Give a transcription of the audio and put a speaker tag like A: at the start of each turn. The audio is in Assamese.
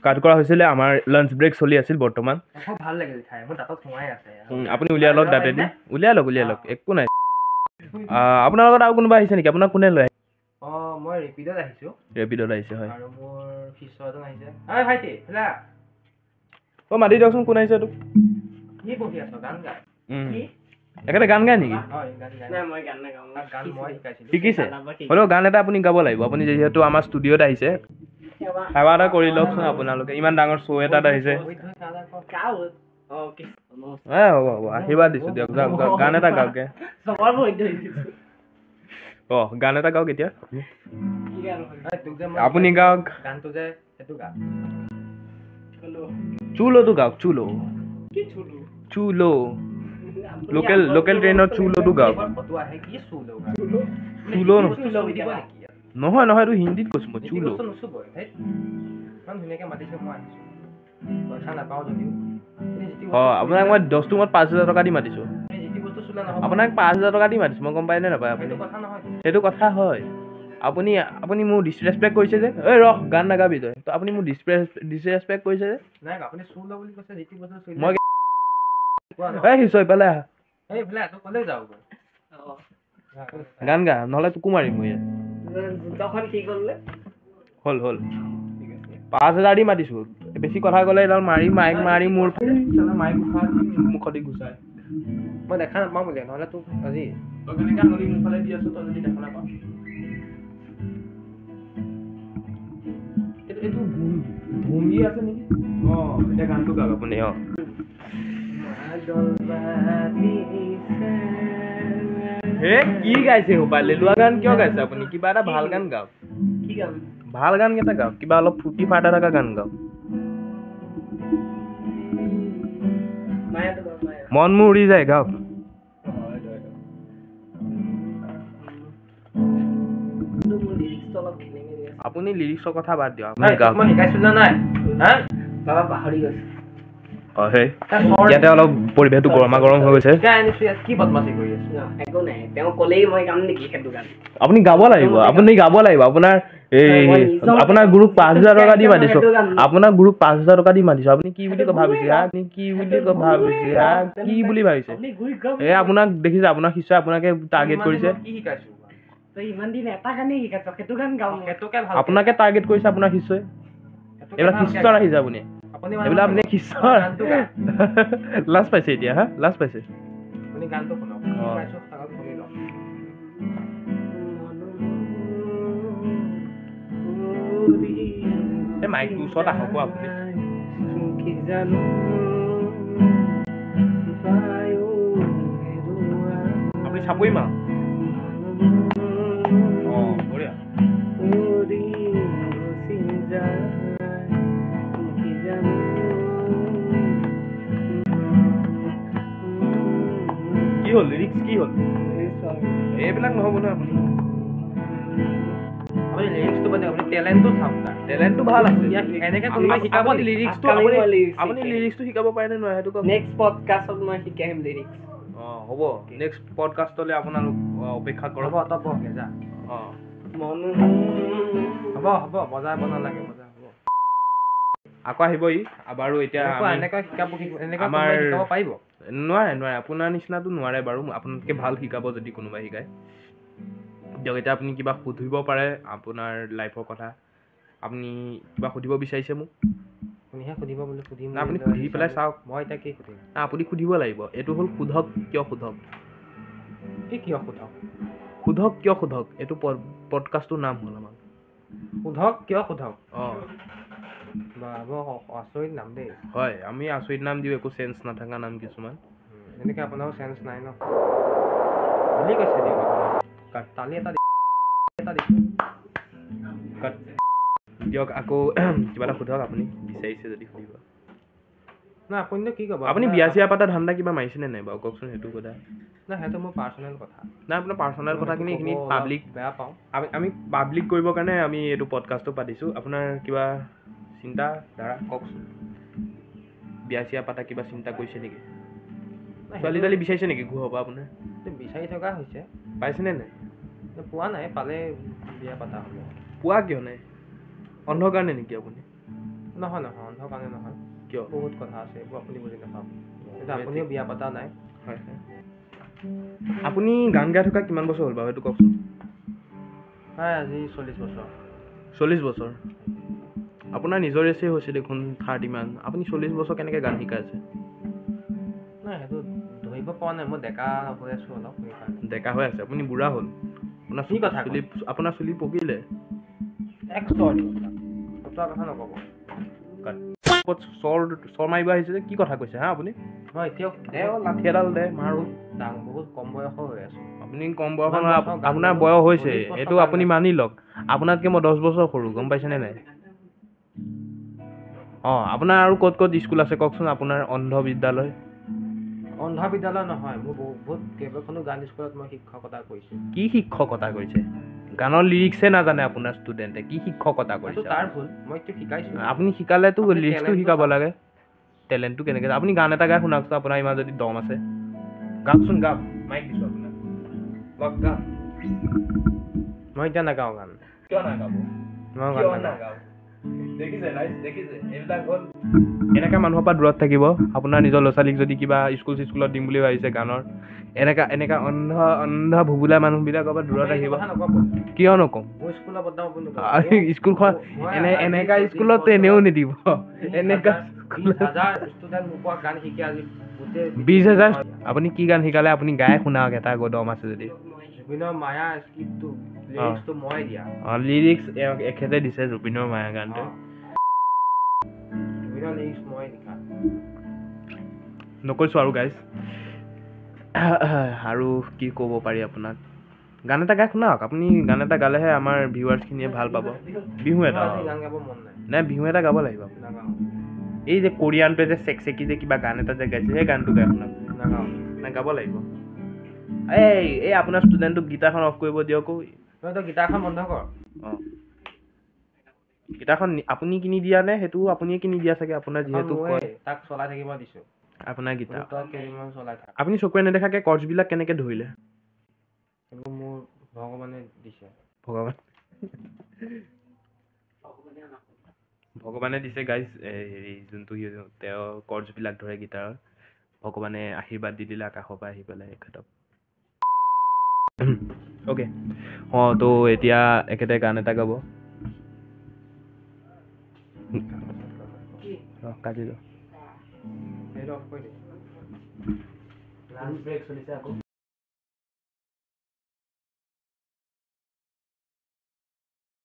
A: কাট কৰা হৈছিলে আমাৰ লাঞ্চ ব্ৰেক চলি আছিল বৰ্তমান
B: খুব ভাল লাগিল খাই মোৰ দাঁতত সোমাই আছে
A: আপুনি উলিয়াই লওক দাঁতেদি উলিয়াই লওক একো নাই আপোনাৰ লগত আৰু কোনোবা আহিছে নেকি আপোনাক কোনে লৈ আহিছে
B: মই ৰেপিডত আহিছোঁ
A: ৰেপিডত আহিছে হয়
B: আৰু মোৰ শিষ্য এজন আহিছে ঐ ভাইটি হেলা
A: মাতি দিয়কচোন কোন আহিছে তোক
B: কি বহি আছ গান গাই
A: একেবাৰে গান গায় নেকি শিকিছে হ'লেও গান এটা আপুনি গাব লাগিব আপুনি যিহেতু আমাৰ ষ্টুডিঅ'ত আহিছে সেৱা এটা কৰি লওকচোন আপোনালোকে ইমান ডাঙৰ শ্ব' এটাত আহিছে হ'ব আশীৰ্বাদ দিছোঁ দিয়ক যাওক গান এটা গাওঁকে গান এটা গাওক এতিয়া আপুনি গাওক
B: গানটো যে সেইটো গা
A: চুলোটো গাওক চুলো লোকেল ট্ৰেইনৰ চুলোটো গাওক চুলো নহয় এইটো হিন্দীত কৈছো মই চুলো আপোনাক মই 10 টোমত 5,000 টকা দি মাতিছো আপোনাক 5,000 টকা দি মাতিছো মই গম পাই নে নাপায় আপুনি সেইটো কথা হয় আপুনি মোৰ ডিছৰেছপেক্ট কৰিছে যে ঐ ৰহ গান নাগাবি তই তো আপুনি মোৰ ডিছৰেছপেক্ট কৰিছে যে
B: নাই আপুনি চুলো বুলি কৈছে জিতি বস্তু চুলো
A: মই হিচয় পেলাই আহা
B: এই ভলা তো কলে যাও
A: গান গা নহলে তোকো মাৰিম মই ইয়াত
B: তখন কি করলে
A: হল 5,000 দি মাতিছো বেছি কথা ক'লে এডাল মাৰি মোৰ মাইক উঠা মুখতি গুছাই
B: মই দেখা নাপাওঁ বুলি নহলে তোক আজি
A: তই কেনেকা নলি মুখলে দি আছো তই যদি দেখা নাপাওঁ এইটো ভুংগি আছে নেকি এতিয়া গানটো গাওক আপুনি হে কি গাইছে হোপা লেলুৱা গান কিয় গাইছে আপুনি কিবা এটা ভাল গান গাওক
B: কি গান
A: ভাল গান কেইটা গাওক কিবা অলপ ফুটি ফাটা থকা গান গাওক মন মোৰ উৰি যায় গাওক আপুনি লিৰিক্সৰ কথা বাদ দিয়ক আপুনি গাওক
B: মই শিকাইছিল না নাই হা বাবা পাহৰি গৈছে
A: ইয়াতে অলপ পৰিৱেশটো গৰম হৈ গৈছে
B: কি বদমাচি কৰি আছে একো নাই তেওঁ কলেই মই গাম নেকি সেইটো গান
A: আপুনি গাব লাগিব আপোনাৰ আপোনাৰ গুৰুক 5,000 টকা দি মাতিছো আপোনাৰ গুৰুক 5,000 টকা দি মাতিছো আপুনি কি বুলি ভাবিছে কি বুলি ভাবিছে আপোনাক দেখিছে আপোনাৰ শিষ্যই আপোনাকে টাৰ্গেট কৰিছে
B: কি শিকাইছো তই ইমান দিন এটা গানে শিকাইছ সেইটো গান গাও সেইটোকে ভাল
A: আপোনাকে টাৰ্গেট কৰিছে আপোনাৰ শিষ্যই এইবিলাক শিষ্যৰ আহিছে আপুনি এইবিলাক আপুনি শিষ্যৰ লাজ পাইছে এতিয়া লাজ পাইছে
B: আপুনি গানটো শুনক শিকাইছো তাক শুনি লওক
A: এই মাইকটোৰ ওচৰত আহক আপুনি
B: কি জানো
A: আপুনি চাপৰি মাৰক বঢ়িয়া কি হ'ল লিৰিক্স কি হ'ল এইবিলাক নহ'ব নহয় আপুনি
B: লিৰিক্সটো মানে আপুনি টেলেণ্টটো চাওক
A: টেলেণ্টটো ভাল আছে
B: এনেকে কোনোবাই শিকাব
A: লিৰিক্সটো আপুনি লিৰিক্সটো শিকাব পাৰে নে নোৱাৰে সেইটো
B: নেক্সট পডকাষ্টত মই শিকাইম লিৰিক্স
A: হ'ব নেক্সট পডকাষ্টলৈ আপোনালোক অপেক্ষা কৰক
B: হ'ব যা হ'ব বজাৰ বনাব লাগে বজাৰ হ'ব
A: আকৌ আহিব বাৰু এতিয়া
B: এনেকৈ শিকাব
A: আমাৰ
B: শিকাব পাৰিব
A: নোৱাৰে আপোনাৰ নিচিনাটো নোৱাৰে বাৰু আপোনাতকৈ ভাল শিকাব যদি কোনোবাই শিকায় দিয়ক এতিয়া আপুনি কিবা সুধিব পাৰে আপোনাৰ লাইফৰ কথা আপুনি কিবা সুধিব বিচাৰিছে মোক
B: আপুনিহে সুধিব বুলি সুধিম
A: আপুনি সুধি পেলাই চাওক
B: মই এতিয়া কি সুধিম
A: আপুনি সুধিব লাগিব এইটো হ'ল সোধক কিয় সোধক এইটো পডকাষ্টটোৰ নাম হ'ল আমাৰ
B: সোধক কিয় সোধক আচৰিত নাম দেই
A: হয় আমি আচৰিত নাম দিওঁ একো চেঞ্চ নাথাকা নাম কিছুমান
B: এনেকৈ আপোনাৰো চেঞ্চ নাই ন বুলি কৈছে দিয়ক তালি এটা
A: দিয়ক আকৌ কিবা এটা সোধক আপুনি বিচাৰিছে যদি সুধিব
B: না আপুনিনো কি ক'ব
A: আপুনি বিয়া চিয়া পাতা ধান্দা কিবা মাৰিছেনে নাই বাৰু কওকচোন সেইটো কথা
B: না সেইটো মোৰ পাৰ্চনেল কথা
A: নাই আপোনাৰ পাৰ্চনেল কথাখিনি এইখিনি পাব্লিক
B: বেয়া পাওঁ
A: আমি পাব্লিক কৰিবৰ কাৰণে আমি এইটো পডকাষ্টটো পাতিছোঁ আপোনাৰ কিবা চিন্তা ধাৰা কওকচোন বিয়া চিয়া পাতা কিবা চিন্তা কৰিছে নেকি ছোৱালী তালি বিচাৰিছে নেকি ঘূৰ হ'ব আপোনাৰ
B: বিচাৰি থকা হৈছে
A: পাইছেনে নাই
B: পোৱা নাই পালে বিয়া পাতা হ'ব
A: পোৱা কিয় নাই অন্ধ কাৰণে নেকি আপুনি
B: নহয় নহয় অন্ধৰ কাৰণে নহয়
A: কিয়
B: বহুত কথা আছে এইবোৰ আপুনি বুজি নাপাব এতিয়া আপুনিও বিয়া পতা নাই
A: হয় হয় আপুনি গান গাই থকা কিমান বছৰ হ'ল বাৰু সেইটো কওকচোন
B: হয় আজি 40 বছৰ
A: 40 বছৰ আপোনাৰ নিজৰ এজে হৈছে দেখোন 30 মান আপুনি 40 বছৰ কেনেকৈ গান শিকাই আছে
B: নাই সেইটো ধৰিব পৰা নাই মই ডেকা হৈ আছোঁ অলপ সেইকাৰণে
A: ডেকা হৈ আছে আপুনি বুঢ়া হ'ল
B: কি কথা
A: আপোনাৰ চুলি পকিলে
B: এক ষ্টৰ কথা নক'ব
A: চৰ মাৰিব আহিছে যে কি কথা কৈছে হা আপুনি
B: মই এতিয়াও
A: দে লাঠি এডাল দে মাৰো
B: বহুত কম বয়সৰ হৈ আছোঁ
A: আপুনি কম বয়স আপোনাৰ বয়স হৈছে এইটো আপুনি মানি লওক আপোনাতকৈ মই 10 বছৰ সৰু গম পাইছেনে নাই অঁ আপোনাৰ আৰু ক'ত ক'ত স্কুল আছে কওকচোন আপোনাৰ অন্ধ বিদ্যালয়
B: অন্ধ বিদ্যালয় নহয় মোৰ বহুত কেইবাখনো গান স্কুলত মই শিক্ষকতা কৰিছোঁ
A: কি শিক্ষকতা কৰিছে গানৰ লিৰিক্সে নাজানে আপোনাৰ ষ্টুডেণ্টে কি শিক্ষকতা কৰিছে
B: তাৰ ভুল মই এইটো শিকাইছোঁ
A: আপুনি শিকালেতো লিৰিক্সটো শিকাব লাগে টেলেণ্টটো কেনেকৈ আপুনি গান এটা গাই শুনাওকচোন আপোনাৰ ইমান যদি দম আছে গাওকচোন গাওক মাইক দিছোঁ আপোনাক গাওক
B: মই এতিয়া নাগাওঁ গান
A: কিয় নাগাব
B: মই গান নাগাওঁ
A: দেখিছে এইবিলাক হ'ল এনেকা মানুহৰ পৰা দূৰত থাকিব আপোনাৰ নিজৰ ল'ৰা ছোৱালীক যদি কিবা স্কুলত দিম বুলি ভাবিছে গানৰ এনেকা অন্ধ ভুবুলা মানুহবিলাকৰ পৰা দূৰত আহিব কিয় নকওঁ স্কুলখন এনেকা স্কুলত এনেও নিদিব এনেকা 20,000 আপুনি কি গান শিকালে আপুনি গাই শুনাওক এটা দম আছে যদি লিৰিক্স এখেতে দিছে জুবিনৰ মায়া গানটো নকৈছোঁ আৰু গাইজ আৰু কি ক'ব পাৰি আপোনাক গান এটা গাই শুনাওক আপুনি গান এটা গালেহে আমাৰ ভিউৱাৰ্ছখিনিয়ে ভাল পাব বিহু এটা নাই বিহু এটা গাব লাগিব এই যে কোৰিয়ানটোৱে যে চেকি যে কিবা গান এটা যে গাইছে সেই গানটো গাই শুনাওক নাই গাব লাগিব এই আপোনাৰ ষ্টুডেণ্টটোক গীটাৰখন অফ কৰিব দিয়ক
B: গীটাৰখন বন্ধ কৰ
A: অঁ গীটাৰখন আপুনি কিনি দিয়া নে সেইটো আপুনিয়ে কিনি দিয়া চাগে আপোনাৰ যিহেতু
B: তাক চলাই থাকিব দিছোঁ
A: আপোনাৰ গীটাৰ
B: চলাই থাক
A: আপুনি চকুৰে নেদেখাকৈ কৰ্ডছবিলাক কেনেকৈ ধৰিলে
B: সেইবোৰ মোৰ ভগৱানে দিছে
A: ভগৱানে দিছে গাইজ হেৰি যোনটো তেওঁ কৰ্ডছবিলাক ধৰে গীটাৰৰ ভগৱানে আশীৰ্বাদ দি দিলে আকাশৰ পৰা আহি পেলাই এখেতক অ'কে অঁ তো এতিয়া এখেতে গান এটা গাব কাটি দিওঁ